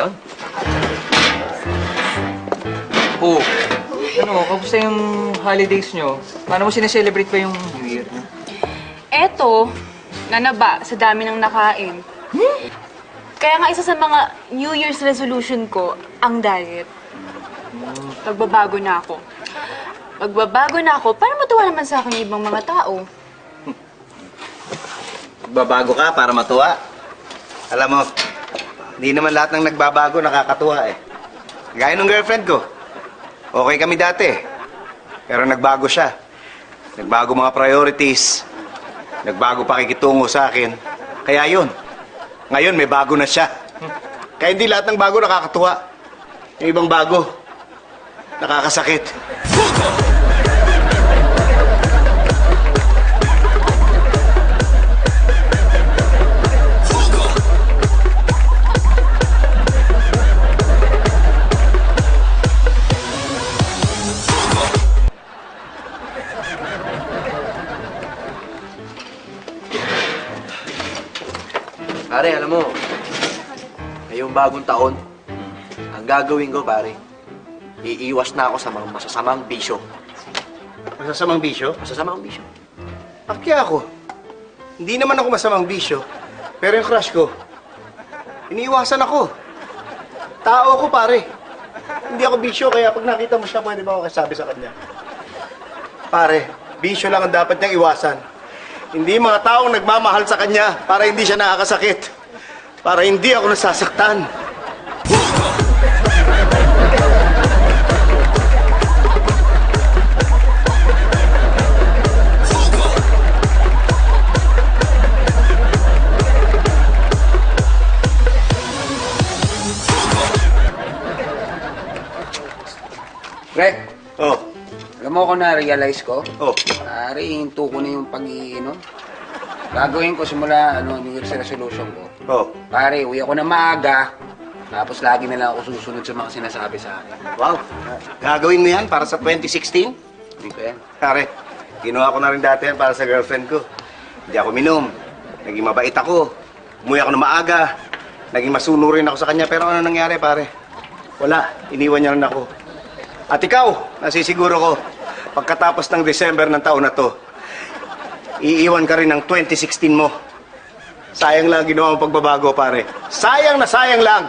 ngayon. Oh, ano, kamusta yung holidays nyo? Paano mo sineselebrate pa yung New Year? Eto, nanaba sa dami ng nakain. Kaya nga isa sa mga New Year's resolution ko, ang diet. Magbabago na ako. Magbabago na ako para matuwa naman sa akin yung ibang mga tao. Babago ka para matuwa. Alam mo, hindi naman lahat ng nagbabago nakakatuwa eh. Gaya ng girlfriend ko. Okay kami dati. Pero nagbago siya. Nagbago mga priorities. Nagbago pakikitungo sa akin. Kaya yun. Ngayon may bago na siya. Kaya hindi lahat ng bago nakakatuwa. Yung ibang bago, nakakasakit. Pare, alam mo, ngayong bagong taon, ang gagawin ko, pare, iiwas na ako sa mga masasamang bisyo. Masasamang bisyo? Masasamang bisyo. Akya ako. Hindi naman ako masamang bisyo. Pero yung crush ko, iniiwasan ako. Tao ko, pare. Hindi ako bisyo, kaya pag nakita mo siya, pwede ba ako kasabi sa kanya? Pare, bisyo lang ang dapat niyang iwasan. Hindi mga taong nagmamahal sa kanya para hindi siya nakakasakit. Para hindi ako nasasaktan. Pre, Oh, alam mo ko na-realize ko, oh. pare, hinto ko na yung pag-iinom. Gagawin ko simula, New Year's resolution ko. Oh. Pare, uwi ako na maaga, tapos lagi na lang ako susunod sa mga sinasabi sa akin. Wow. Gagawin mo yan para sa 2016? Hindi ko yan. Pare, ginawa ko na rin dati yan para sa girlfriend ko. Hindi ako minom. Naging mabait ako. Umuwi ako na maaga. Naging masunurin ako sa kanya. Pero ano nangyari, pare? Wala. Iniwan niya rin ako. At ikaw, nasisiguro ko, pagkatapos ng December ng taon na to, iiwan ka rin ng 2016 mo. Sayang lang ginawa mong pagbabago, pare. Sayang na sayang lang!